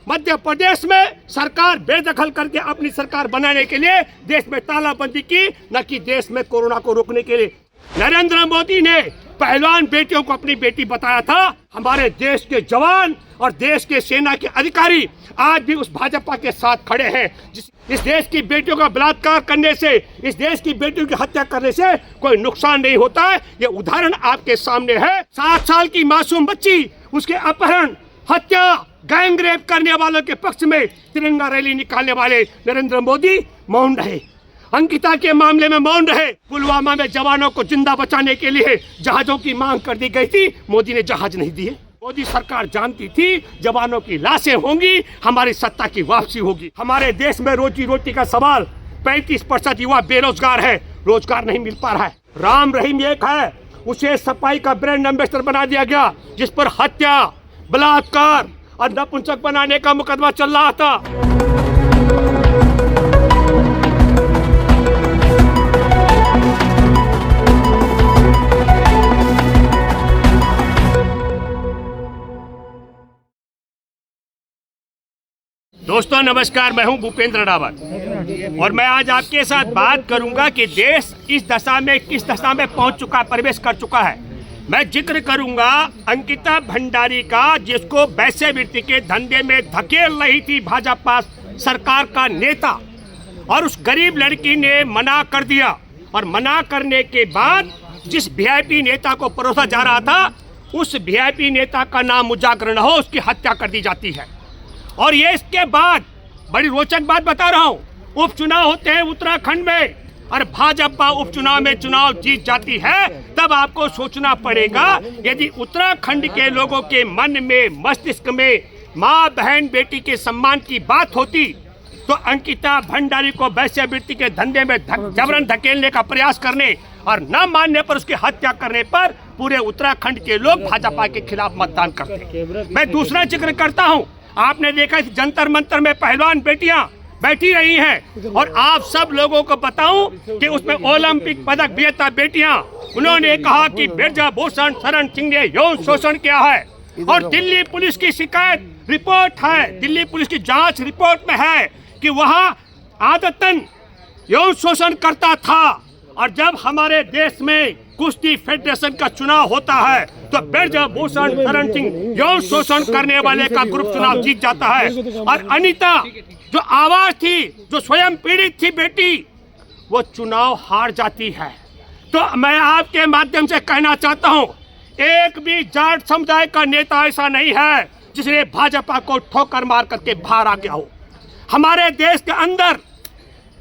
मध्य प्रदेश में सरकार बेदखल करके अपनी सरकार बनाने के लिए देश में तालाबंदी की, न कि देश में कोरोना को रोकने के लिए। नरेंद्र मोदी ने पहलवान बेटियों को अपनी बेटी बताया था। हमारे देश के जवान और देश के सेना के अधिकारी आज भी उस भाजपा के साथ खड़े हैं। इस देश की बेटियों का बलात्कार करने से, इस देश की बेटियों की हत्या करने से कोई नुकसान नहीं होता है। ये उदाहरण आपके सामने है। 7 साल की मासूम बच्ची, उसके अपहरण, हत्या, गैंग रेप करने वालों के पक्ष में तिरंगा रैली निकालने वाले नरेंद्र मोदी मौन रहे। अंकिता के मामले में मौन रहे। पुलवामा में जवानों को जिंदा बचाने के लिए जहाजों की मांग कर दी गई थी, मोदी ने जहाज नहीं दिए। मोदी सरकार जानती थी जवानों की लाशें होंगी, हमारी सत्ता की वापसी होगी। हमारे देश में रोजी रोटी का सवाल, 35% युवा बेरोजगार है, रोजगार नहीं मिल पा रहा है। राम रहीम एक है, उसे सफाई का ब्रांड एम्बेसडर बना दिया गया, जिस पर हत्या, बलात्कार और नपुंसक बनाने का मुकदमा चल रहा था। दोस्तों नमस्कार, मैं हूं भूपेंद्र रावत और मैं आज आपके साथ बात करूंगा कि देश इस दशा में किस दशा में पहुंच चुका, प्रवेश कर चुका है। मैं जिक्र करूंगा अंकिता भंडारी का, जिसको वैश्यवृत्ति के धंधे में धकेल रही थी भाजपा सरकार का नेता, और उस गरीब लड़की ने मना कर दिया। और मना करने के बाद जिस वीआईपी नेता को परोसा जा रहा था, उस वीआईपी नेता का नाम उजागर न हो, उसकी हत्या कर दी जाती है। और ये इसके बाद बड़ी रोचक बात बता रहा हूँ, उपचुनाव होते हैं उत्तराखंड में और भाजपा उपचुनाव में चुनाव जीत जाती है, तब आपको सोचना पड़ेगा यदि उत्तराखंड के लोगों के मन में, मस्तिष्क में माँ बहन बेटी के सम्मान की बात होती, तो अंकिता भंडारी को वैश्यवृत्ति के धंधे में जबरन धकेलने का प्रयास करने और न मानने पर उसकी हत्या करने पर पूरे उत्तराखंड के लोग भाजपा के खिलाफ मतदान करते। मैं दूसरा जिक्र करता हूँ, आपने देखा जंतर मंतर में पहलवान बेटियां बैठी रही हैं, और आप सब लोगों को बताऊं कि उसमें ओलंपिक पदक विजेता बेटियां, उन्होंने कहा कि ब्रजभूषण शरण सिंह ने यौन शोषण किया है। और दिल्ली पुलिस की शिकायत रिपोर्ट है, दिल्ली पुलिस की जांच रिपोर्ट में है कि वहां आदतन यौन शोषण करता था। और जब हमारे देश में कुश्ती फेडरेशन का चुनाव होता है तो ब्रजभूषण शरण सिंह यौन शोषण करने वाले का ग्रुप चुनाव जीत जाता है। और अनीता जो आवाज थी, जो स्वयं पीड़ित थी बेटी, वो चुनाव हार जाती है। तो मैं आपके माध्यम से कहना चाहता हूं, एक भी जाट समुदाय का नेता ऐसा नहीं है जिसने भाजपा को ठोकर मार करके बाहर आ गया हो। हमारे देश के अंदर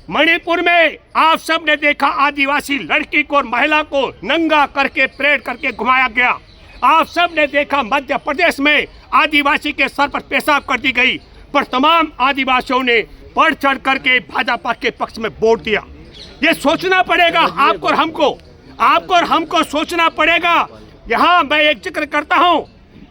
मणिपुर में आप सब ने देखा, आदिवासी लड़की को और महिला को नंगा करके परेड करके घुमाया गया। आप सब ने देखा मध्य प्रदेश में आदिवासी के सर पर पेशाब कर दी गई, पर तमाम आदिवासियों ने बढ़ चढ़ करके भाजपा के पक्ष में वोट दिया। ये सोचना पड़ेगा आपको और हमको सोचना पड़ेगा। यहाँ मैं एक जिक्र करता हूँ,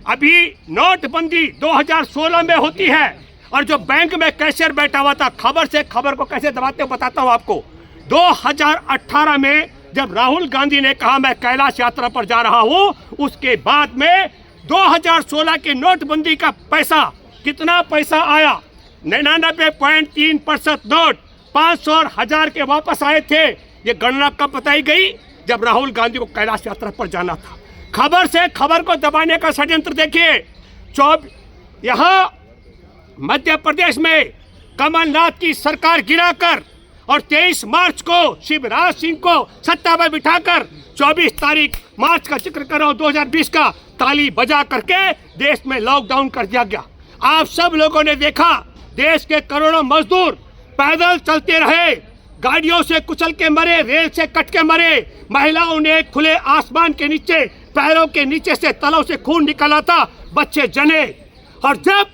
अभी नोटबंदी 2016 में होती है, और जो बैंक में कैशियर बैठा हुआ था, खबर से खबर को कैसे दबाते हो बताता हूँ आपको। 2018 में जब राहुल गांधी ने कहा मैं कैलाश यात्रा पर जा रहा हूँ, उसके बाद में 2016 की नोटबंदी का पैसा, कितना पैसा आया? 99.3% नोट 500 और 1000 के वापस आए थे। ये गणना कब बताई गई? जब राहुल गांधी को कैलाश यात्रा पर जाना था। खबर से खबर को दबाने का षड्यंत्र देखिए। यहाँ मध्य प्रदेश में कमलनाथ की सरकार गिराकर और 23 मार्च को शिवराज सिंह को सत्ता पर बिठाकर 24 तारीख मार्च का जिक्र कर रहा हूँ 2020 का, ताली बजा करके देश में लॉकडाउन कर दिया गया। आप सब लोगों ने देखा, देश के करोड़ों मजदूर पैदल चलते रहे, गाड़ियों से कुचल के मरे, रेल से कट के मरे। महिलाओं ने खुले आसमान के नीचे, पैरों के नीचे से तलों से खून निकाला था, बच्चे जने। और जब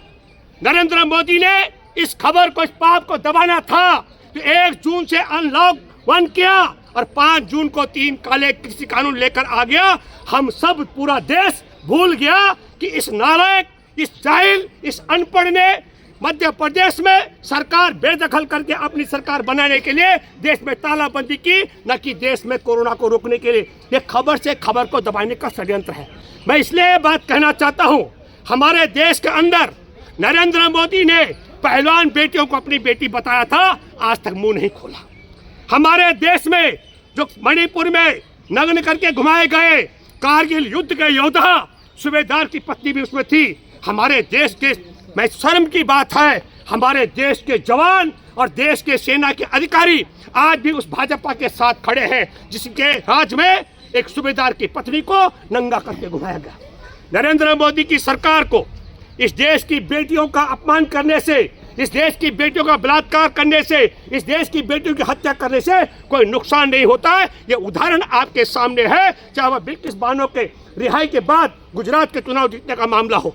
नरेंद्र मोदी ने इस खबर को, इस पाप को दबाना था, तो 1 जून से अनलॉक 1 किया और 5 जून को 3 काले कृषि कानून लेकर आ गया। हम सब, पूरा देश भूल गया कि इस नालायक, इस जाहिल, इस अनपढ़ ने मध्य प्रदेश में सरकार बेदखल करके अपनी सरकार बनाने के लिए देश में तालाबंदी की, न कि देश में कोरोना को रोकने के लिए। ये खबर से खबर को दबाने का षड्यंत्र है। मैं इसलिए बात कहना चाहता हूँ, हमारे देश के अंदर नरेंद्र मोदी ने पहलवान बेटियों को अपनी बेटी बताया था, आज तक मुंह नहीं खोला। हमारे देश में जो मणिपुर में नग्न करके घुमाए गए कारगिल युद्ध के योद्धा, सूबेदार की पत्नी भी उसमें थी। हमारे देश के, मैं शर्म की बात है, हमारे देश के जवान और देश के सेना के अधिकारी आज भी उस भाजपा के साथ खड़े हैं जिसके राज में एक सूबेदार की पत्नी को नंगा करके घुमाया गया। नरेंद्र मोदी की सरकार को इस देश की बेटियों का अपमान करने से, इस देश की बेटियों का बलात्कार करने से, इस देश की बेटियों की हत्या करने से कोई नुकसान नहीं होता है। ये उदाहरण आपके सामने है, चाहे वह बिल्किस बानो के रिहाई के बाद गुजरात के चुनाव जीतने का मामला हो,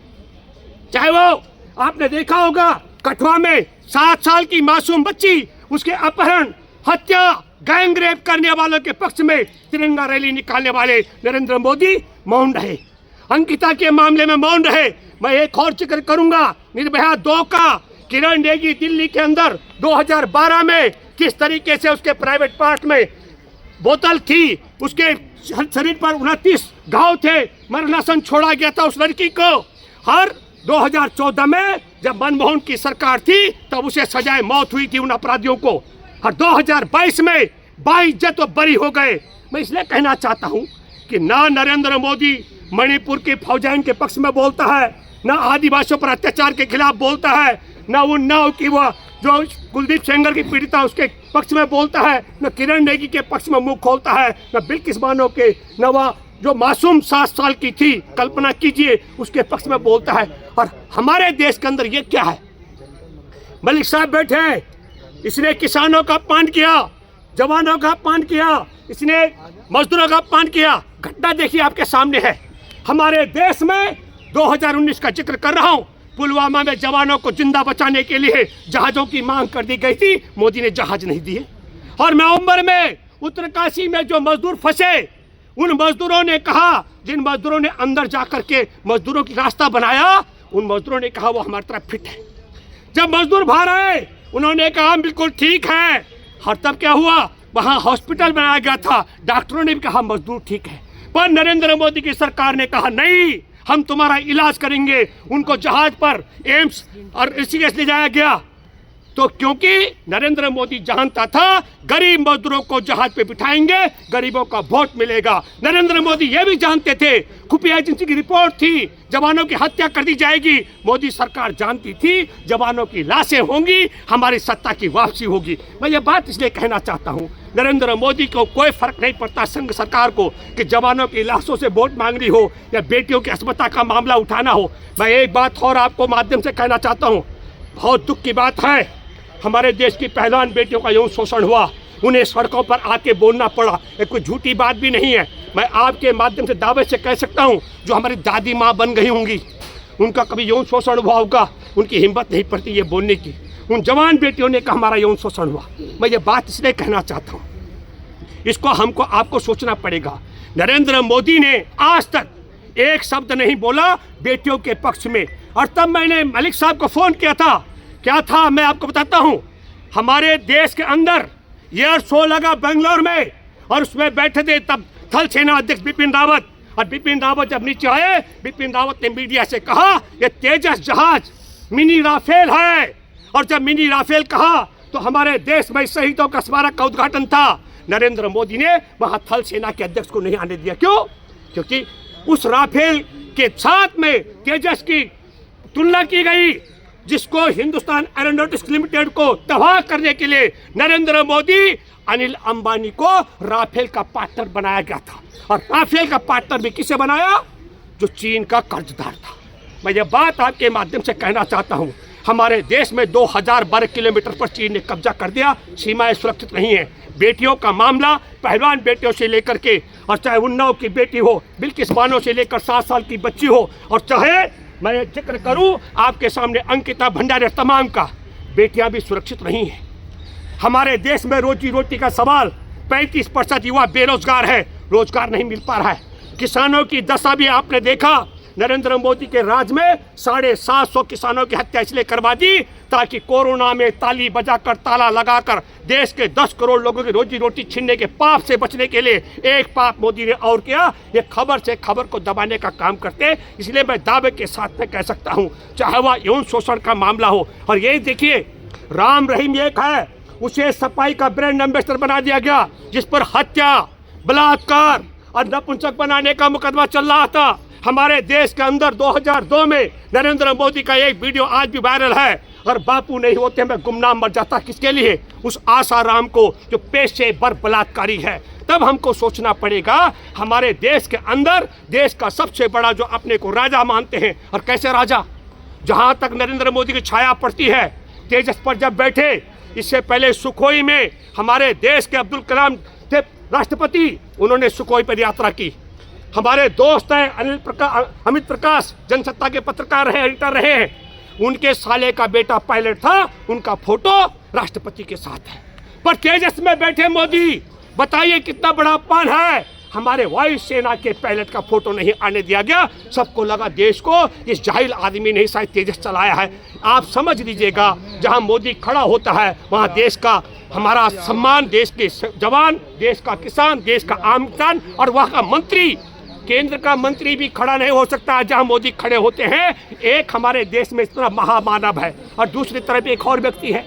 चाहे वो आपने देखा होगा कठुआ में 7 साल की मासूम बच्ची, उसके अपहरण, हत्या, गैंग रेप करने वालों के पक्ष में तिरंगा रैली निकालने वाले नरेंद्र मोदी मौन रहे। अंकिता के मामले में मौन रहे। मैं एक और जिक्र करूंगा निर्भया 2 का। किरण नेगी दिल्ली के अंदर 2012 में किस तरीके से उसके प्राइवेट पार्ट में बोतल थी, उसके शरीर पर 29 घाव थे, मरणासन छोड़ा गया था उस लड़की को। हर 2014 में जब मनमोहन की सरकार थी तब उसे सजाए मौत हुई थी उन अपराधियों को, और 2022 में बाइज्जत बरी हो गए। मैं इसलिए कहना चाहता हूं कि ना नरेंद्र मोदी मणिपुर के फौजाइन के पक्ष में बोलता है, ना आदिवासियों पर अत्याचार के खिलाफ बोलता है, ना उन्नाव की वह जो कुलदीप सेंगर की पीड़िता उसके पक्ष में बोलता है, न किरण नेगी के पक्ष में मुंह खोलता है, न बिल्किस बानो के, न वह जो मासूम 7 साल की थी, कल्पना कीजिए, उसके पक्ष में बोलता है। और हमारे देश के अंदर ये क्या है? मलिक साहब बैठे हैं, इसने किसानों का अपमान किया, जवानों का अपमान किया, इसने मजदूरों का अपमान किया। घटना देखिए आपके सामने है। हमारे देश में 2019 का जिक्र कर रहा हूं, पुलवामा में जवानों को जिंदा बचाने के लिए जहाजों की मांग कर दी गई थी, मोदी ने जहाज नहीं दिए। और नवंबर में उत्तरकाशी में जो मजदूर फंसे, उन मजदूरों ने कहा, जिन मजदूरों ने अंदर जाकर के मजदूरों की रास्ता बनाया, उन मजदूरों ने कहा वो हमारी तरफ फिट है। जब मजदूर बाहर आए उन्होंने कहा हम बिल्कुल ठीक है। और तब क्या हुआ, वहां हॉस्पिटल बनाया गया था, डॉक्टरों ने भी कहा मजदूर ठीक है। पर नरेंद्र मोदी की सरकार ने कहा नहीं, हम तुम्हारा इलाज करेंगे। उनको जहाज पर एम्स और ऋषिकेश ले जाया गया। तो क्योंकि नरेंद्र मोदी जानता था गरीब मजदूरों को जहाज पे बिठाएंगे, गरीबों का वोट मिलेगा। नरेंद्र मोदी ये भी जानते थे, खुफिया एजेंसी की रिपोर्ट थी, जवानों की हत्या कर दी जाएगी। मोदी सरकार जानती थी जवानों की लाशें होंगी, हमारी सत्ता की वापसी होगी। मैं ये बात इसलिए कहना चाहता हूँ, नरेंद्र मोदी को कोई फर्क नहीं पड़ता संघ सरकार को कि जवानों की लाशों से वोट मांगनी हो या बेटियों की अस्पताल का मामला उठाना हो। मैं एक बात और आपको माध्यम से कहना चाहता हूँ, बहुत दुख की बात है, हमारे देश की पहलवान बेटियों का यौन शोषण हुआ, उन्हें सड़कों पर आके बोलना पड़ा। ये कोई झूठी बात भी नहीं है। मैं आपके माध्यम से दावे से कह सकता हूँ, जो हमारी दादी माँ बन गई होंगी, उनका कभी यौन शोषण हुआ होगा, उनकी हिम्मत नहीं पड़ती ये बोलने की। उन जवान बेटियों ने कहा हमारा यौन शोषण हुआ। मैं ये बात इसलिए कहना चाहता हूँ, इसको हमको आपको सोचना पड़ेगा। नरेंद्र मोदी ने आज तक एक शब्द नहीं बोला बेटियों के पक्ष में। और तब मैंने मलिक साहब को फ़ोन किया था, क्या था मैं आपको बताता हूँ। हमारे देश के अंदर एयर शो लगा बेंगलोर में, और उसमें बैठे थे तब थल सेना अध्यक्ष बिपिन रावत। और बिपिन रावत जब नीचे आए, बिपिन रावत ने मीडिया से कहा ये तेजस जहाज मिनी राफेल है। और जब मिनी राफेल कहा तो हमारे देश में शहीदों का स्मारक का उद्घाटन था। नरेंद्र मोदी ने वहाँ थल सेना के अध्यक्ष को नहीं आने दिया। क्यों? क्योंकि उस राफेल के साथ में तेजस की तुलना की गई, जिसको हिंदुस्तान एरोनॉटिक्स लिमिटेड को तबाह करने के लिए नरेंद्र मोदी अनिल अंबानी को राफेल का पार्टनर बनाया गया था। और राफेल का पार्टनर भी किसे बनाया? जो चीन का कर्जदार था। मैं ये बात आपके माध्यम से कहना चाहता हूँ, हमारे देश में 2000 वर्ग किलोमीटर पर चीन ने कब्जा कर दिया, सीमाएं सुरक्षित नहीं है। बेटियों का मामला, पहलवान बेटियों से लेकर के, और चाहे उन्नाव की बेटी हो, बिल्किस बानो से लेकर 7 साल की बच्ची हो, और चाहे मैं जिक्र करूं आपके सामने अंकिता भंडारी, तमाम का, बेटियां भी सुरक्षित नहीं हैं। हमारे देश में रोजी रोटी का सवाल, 35% युवा बेरोजगार है, रोजगार नहीं मिल पा रहा है। किसानों की दशा भी आपने देखा, नरेंद्र मोदी के राज में 750 किसानों की हत्या इसलिए करवा दी ताकि कोरोना में ताली बजाकर ताला लगाकर देश के 10 करोड़ लोगों की रोजी रोटी छीनने के पाप से बचने के लिए एक पाप मोदी ने और किया। ये खबर से खबर को दबाने का काम करते, इसलिए मैं दावे के साथ में कह सकता हूँ, चाहे वह यौन शोषण का मामला हो। और यही देखिए, राम रहीम एक है, उसे सफाई का ब्रांड एम्बेसडर बना दिया गया, जिस पर हत्या, बलात्कार और नपुंसक बनाने का मुकदमा चल रहा था। हमारे देश के अंदर 2002 में नरेंद्र मोदी का एक वीडियो आज भी वायरल है, और बापू नहीं होते मैं गुमनाम मर जाता। किसके लिए? उस आसाराम को जो पेशेवर बलात्कारी है। तब हमको सोचना पड़ेगा, हमारे देश के अंदर देश का सबसे बड़ा जो अपने को राजा मानते हैं, और कैसे राजा, जहां तक नरेंद्र मोदी की छाया पड़ती है, तेजस पर जब बैठे, इससे पहले सुखोई में हमारे देश के अब्दुल कलाम थे राष्ट्रपति, उन्होंने सुखोई पर यात्रा की। हमारे दोस्त हैं अमित प्रकाश, जनसत्ता के पत्रकार रहे, एडिटर रहे हैं, उनके साले का बेटा पायलट था, उनका फोटो राष्ट्रपति के साथ है। पर तेजस में बैठे मोदी, बताइए कितना बड़ा अपमान है। हमारे वायुसेना के पायलट का फोटो नहीं आने दिया गया। सबको लगा देश को इस जाहिल आदमी ने शायद तेजस चलाया है। आप समझ लीजिएगा, जहां मोदी खड़ा होता है वहां देश का हमारा सम्मान, देश के जवान, देश का किसान, देश का आम इंसान, और वहां का मंत्री, केंद्र का मंत्री भी खड़ा नहीं हो सकता जहां मोदी खड़े होते हैं। एक हमारे देश में इस तरह महामानव है, और दूसरी तरफ एक और व्यक्ति है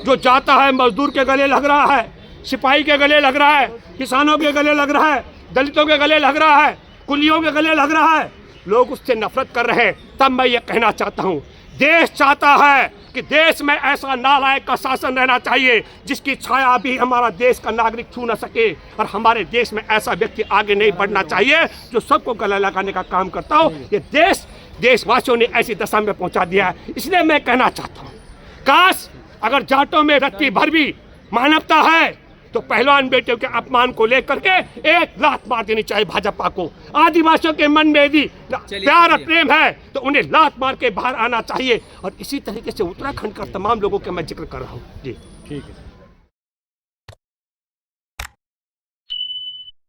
जो जाता है, मजदूर के गले लग रहा है, सिपाही के गले लग रहा है, किसानों के गले लग रहा है, दलितों के गले लग रहा है, कुलियों के गले लग रहा है। लोग उससे नफरत कर रहे हैं। तब मैं ये कहना चाहता हूँ, देश चाहता है कि देश में ऐसा नालायक का शासन रहना चाहिए जिसकी छाया भी हमारा देश का नागरिक छू न सके, और हमारे देश में ऐसा व्यक्ति आगे नहीं बढ़ना चाहिए जो सबको गला लगाने का काम करता हो। ये देशवासियों ने ऐसी दशा में पहुंचा दिया है। इसलिए मैं कहना चाहता हूँ, काश अगर जाटों में रत्ती भर भी मानवता है तो पहलवान बेटियों के अपमान को लेकर के एक लात मार देनी चाहिए भाजपा को। आदिवासियों के मन में यदि प्यार और प्रेम है तो उन्हें लात मार के बाहर आना चाहिए। और इसी तरीके से उत्तराखंड का तमाम लोगों के मैं जिक्र कर रहा हूँ। जी ठीक है।